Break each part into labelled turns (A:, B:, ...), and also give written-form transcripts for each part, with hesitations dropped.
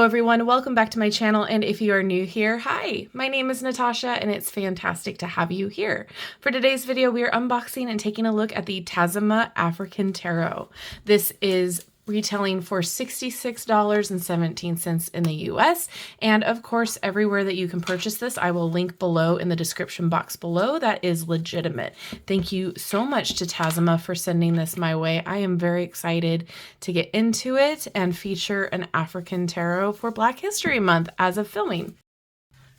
A: Hello everyone, welcome back to my channel, and if you are new here, hi, my name is Natasha and it's fantastic to have you here. For today's video, we are unboxing and taking a look at the Tazama African Tarot. This is retailing for $66.17 in the US, and of course everywhere that you can purchase this I will link below in the description box below. That is legitimate. Thank you so much to Tazama for sending this my way. I am very excited to get into it and feature an African tarot for Black History Month as of filming.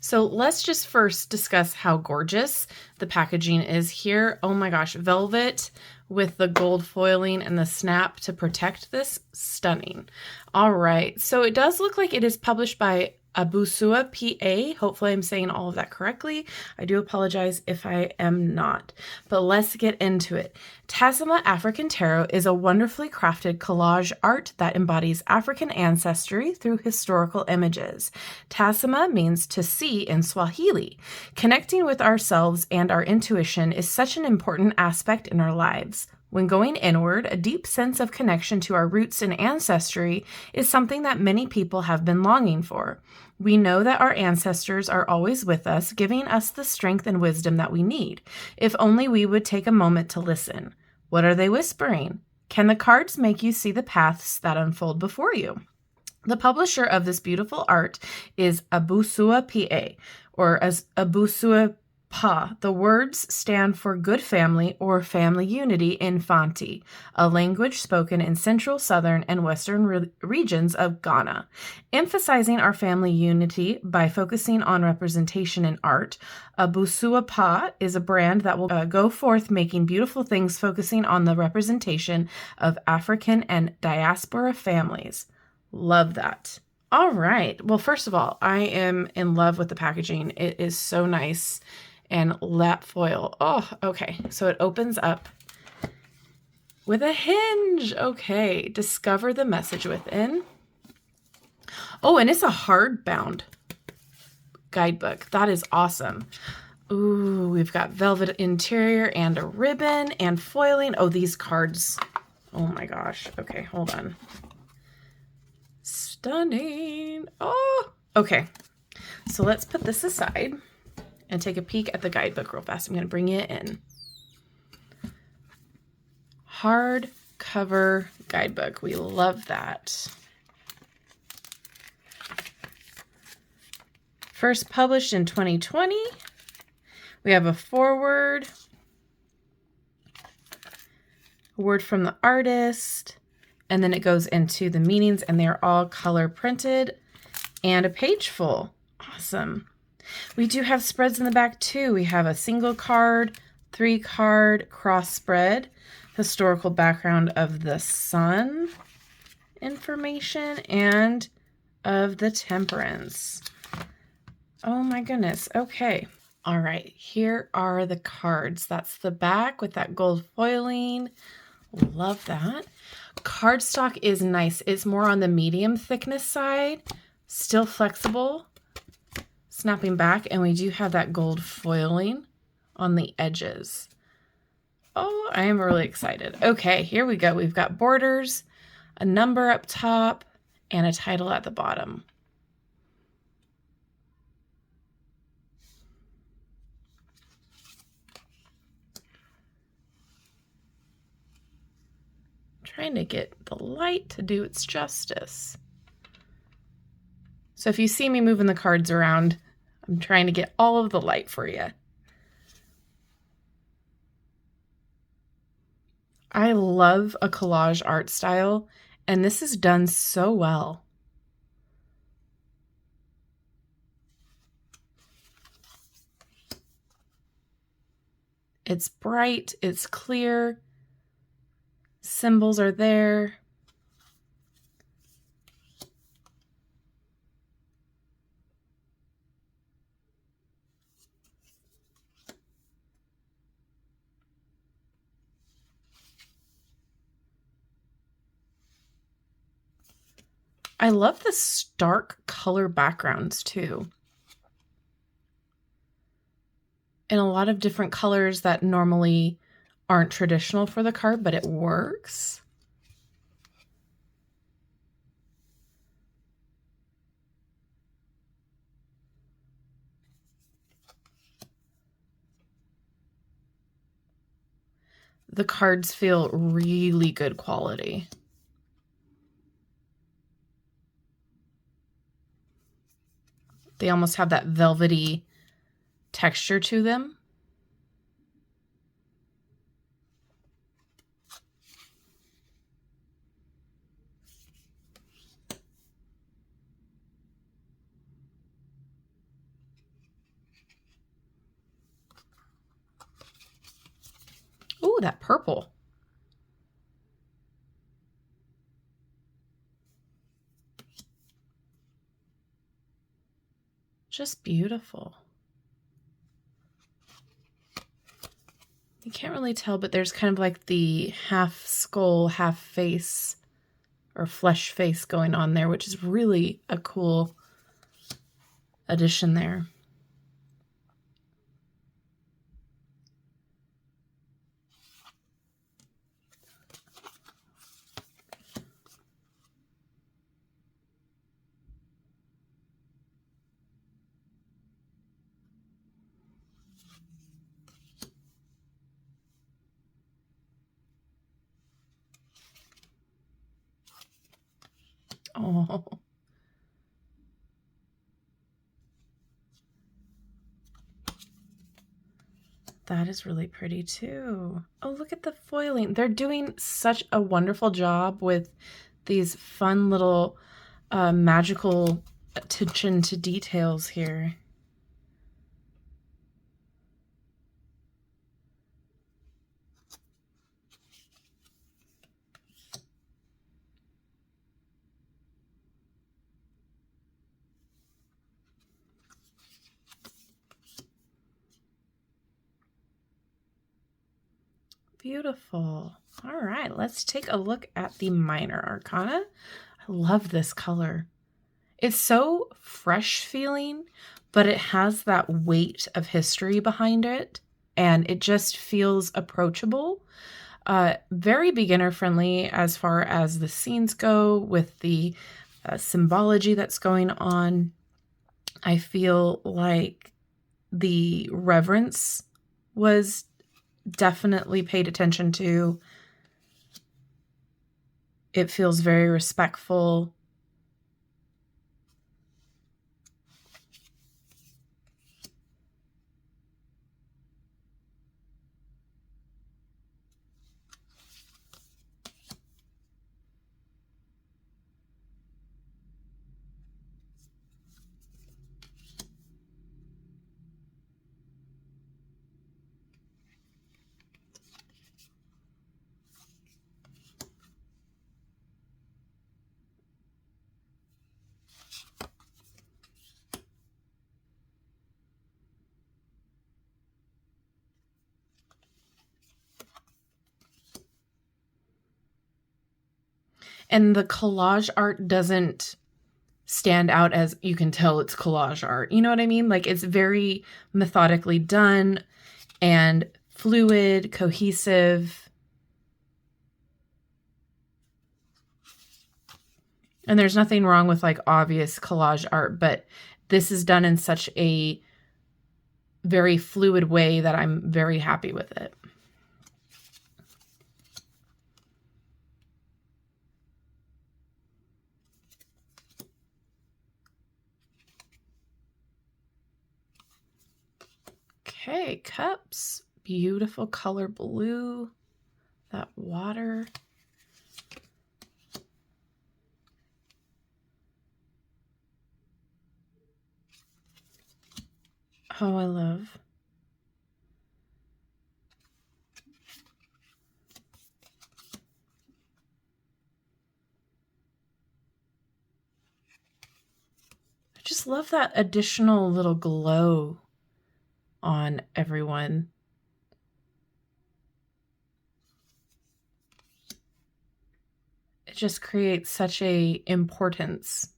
A: So let's just first discuss how gorgeous the packaging is here. Oh my gosh, velvet with the gold foiling and the snap to protect this. Stunning. All right, so it does look like it is published by Abusua PA. Hopefully I'm saying all of that correctly. I do apologize if I am not, but let's get into it. Tazama African Tarot is a wonderfully crafted collage art that embodies African ancestry through historical images. Tazama means to see in Swahili. Connecting with ourselves and our intuition is such an important aspect in our lives. When going inward, a deep sense of connection to our roots and ancestry is something that many people have been longing for. We know that our ancestors are always with us, giving us the strength and wisdom that we need. If only we would take a moment to listen. What are they whispering? Can the cards make you see the paths that unfold before you? The publisher of this beautiful art is Abusua PA, or as Abusua Pa. The words stand for good family or family unity in Fanti, a language spoken in central, southern, and western regions of Ghana. Emphasizing our family unity by focusing on representation in art, Abusua Pa is a brand that will go forth making beautiful things, focusing on the representation of African and diaspora families. Love that. All right. Well, first of all, I am in love with the packaging. It is so nice. And lap foil. Oh, okay. So it opens up with a hinge. Okay. Discover the message within. Oh, and it's a hardbound guidebook. That is awesome. Ooh, we've got velvet interior and a ribbon and foiling. Oh, these cards. Oh my gosh. Okay, hold on. Stunning. Oh, okay. So let's put this aside and take a peek at the guidebook real fast. I'm going to bring it in. Hardcover guidebook. We love that. First published in 2020. We have a foreword. A word from the artist. And then it goes into the meanings, and they're all color printed. And a page full. Awesome. We do have spreads in the back too. We have a single card, 3-card cross spread, historical background of the sun information, and of the temperance. Oh my goodness. Okay. All right. Here are the cards. That's the back with that gold foiling. Love that. Cardstock is nice. It's more on the medium thickness side, still flexible. Snapping back, and we do have that gold foiling on the edges. Oh, I am really excited. Okay, here we go. We've got borders, a number up top, and a title at the bottom. Trying to get the light to do its justice. So if you see me moving the cards around, I'm trying to get all of the light for you. I love a collage art style, and this is done so well. It's bright, it's clear, symbols are there. I love the stark color backgrounds too. And a lot of different colors that normally aren't traditional for the card, but it works. The cards feel really good quality. They almost have that velvety texture to them. Ooh, that purple. Just beautiful. You can't really tell, but there's kind of like the half skull, half face or flesh face going on there, which is really a cool addition there. Oh, that is really pretty too. Oh, look at the foiling. They're doing such a wonderful job with these fun little magical attention to details here. Beautiful. All right, let's take a look at the minor arcana. I love this color. It's so fresh feeling, but it has that weight of history behind it, and it just feels approachable. Very beginner friendly as far as the scenes go with the symbology that's going on. I feel like the reverence was definitely paid attention to. It feels very respectful. And the collage art doesn't stand out as you can tell it's collage art. You know what I mean? Like it's very methodically done and fluid, cohesive. And there's nothing wrong with like obvious collage art, but this is done in such a very fluid way that I'm very happy with it. Okay, cups, beautiful color blue, that water. Oh, I love. I just love that additional little glow on everyone. It just creates such a importance.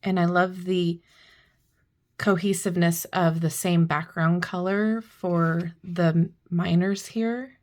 A: And I love the cohesiveness of the same background color for the minors here.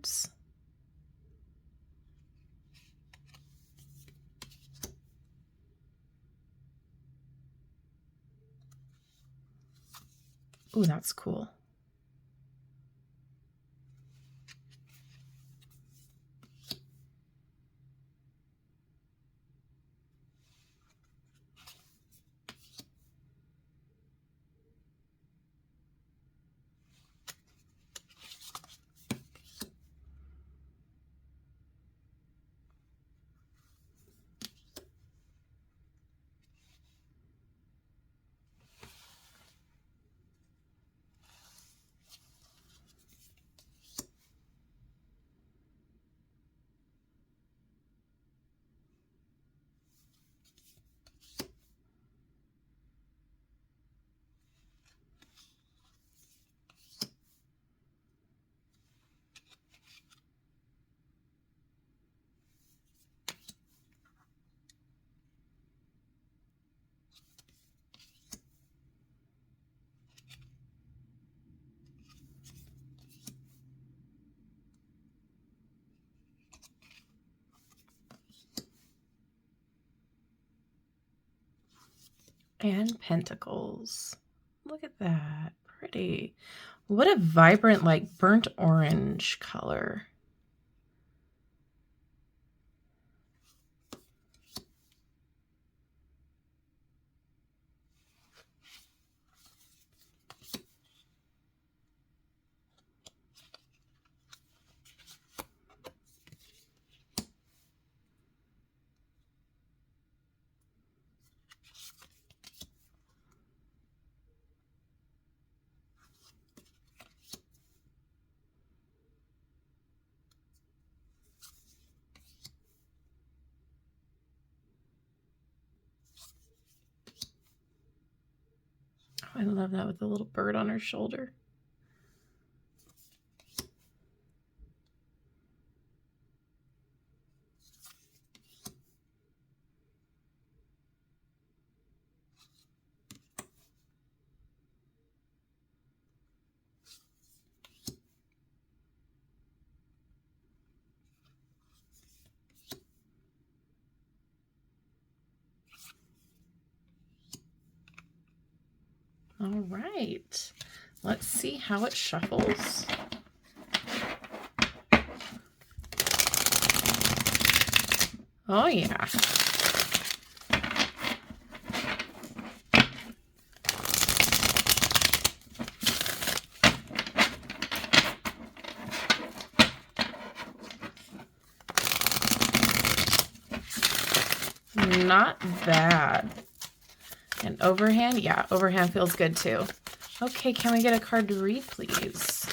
A: cards. Ooh, that's cool. And pentacles. Look at that. Pretty. What a vibrant, like burnt orange color. I love that with the little bird on her shoulder. All right, let's see how it shuffles. Oh yeah. Not bad. And overhand, yeah, overhand feels good too. Okay, can we get a card to read, please?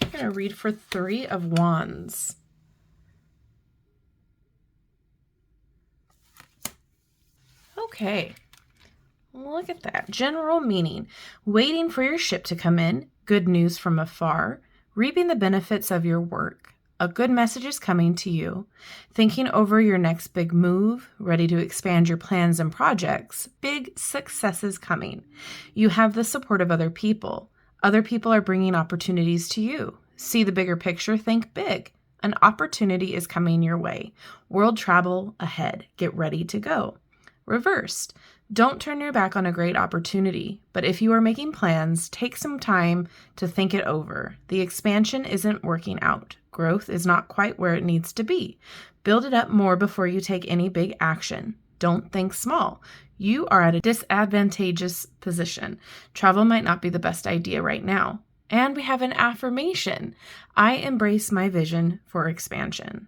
A: I'm going to read for 3 of Wands. Okay, look at that. General meaning. Waiting for your ship to come in. Good news from afar. Reaping the benefits of your work. A good message is coming to you. Thinking over your next big move. Ready to expand your plans and projects. Big successes coming. You have the support of other people. Other people are bringing opportunities to you. See the bigger picture. Think big. An opportunity is coming your way. World travel ahead. Get ready to go. Reversed. Don't turn your back on a great opportunity, but if you are making plans, take some time to think it over. The expansion isn't working out. Growth is not quite where it needs to be. Build it up more before you take any big action. Don't think small. You are at a disadvantageous position. Travel might not be the best idea right now. And we have an affirmation. I embrace my vision for expansion.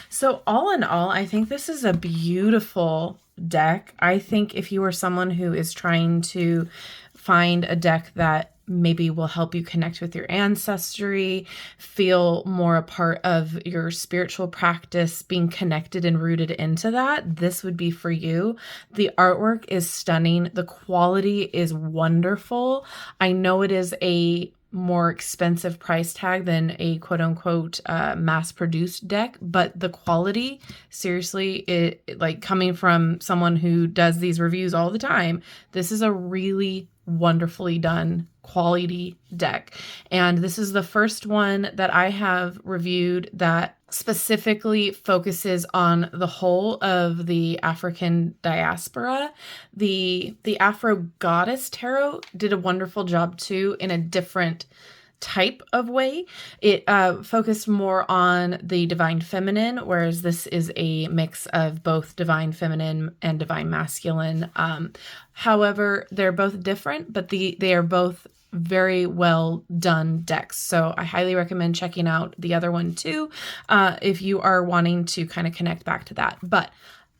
A: So all in all, I think this is a beautiful deck. I think if you are someone who is trying to find a deck that maybe will help you connect with your ancestry, feel more a part of your spiritual practice, being connected and rooted into that, this would be for you. The artwork is stunning. The quality is wonderful. I know it is a more expensive price tag than a quote unquote mass-produced deck, but the quality, seriously, it like coming from someone who does these reviews all the time, this is a really wonderfully done quality deck. And this is the first one that I have reviewed that specifically focuses on the whole of the African diaspora. The Afro Goddess Tarot did a wonderful job too, in a different type of way. It focused more on the divine feminine, whereas this is a mix of both divine feminine and divine masculine. However, they're both different, but they are both very well done decks. So I highly recommend checking out the other one too, if you are wanting to kind of connect back to that. But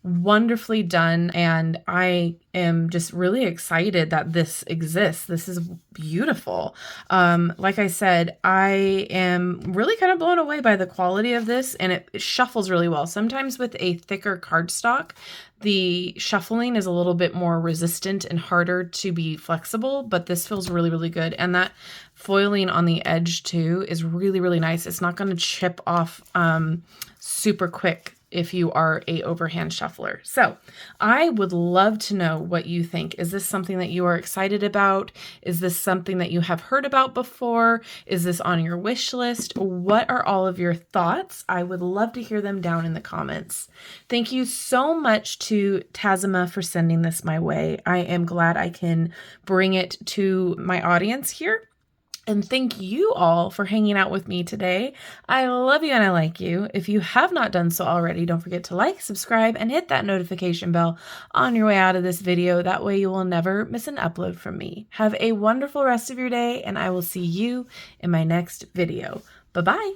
A: wonderfully done, and I am just really excited that this exists. This is beautiful. Like I said, I am really kind of blown away by the quality of this, and it shuffles really well. Sometimes with a thicker cardstock, the shuffling is a little bit more resistant and harder to be flexible, but this feels really, really good. And that foiling on the edge too is really, really nice. It's not going to chip off super quick if you are a overhand shuffler. So I would love to know what you think. Is this something that you are excited about? Is this something that you have heard about before? Is this on your wish list? What are all of your thoughts? I would love to hear them down in the comments. Thank you so much to Tazama for sending this my way. I am glad I can bring it to my audience here. And thank you all for hanging out with me today. I love you and I like you. If you have not done so already, don't forget to like, subscribe, and hit that notification bell on your way out of this video. That way you will never miss an upload from me. Have a wonderful rest of your day, and I will see you in my next video. Bye-bye.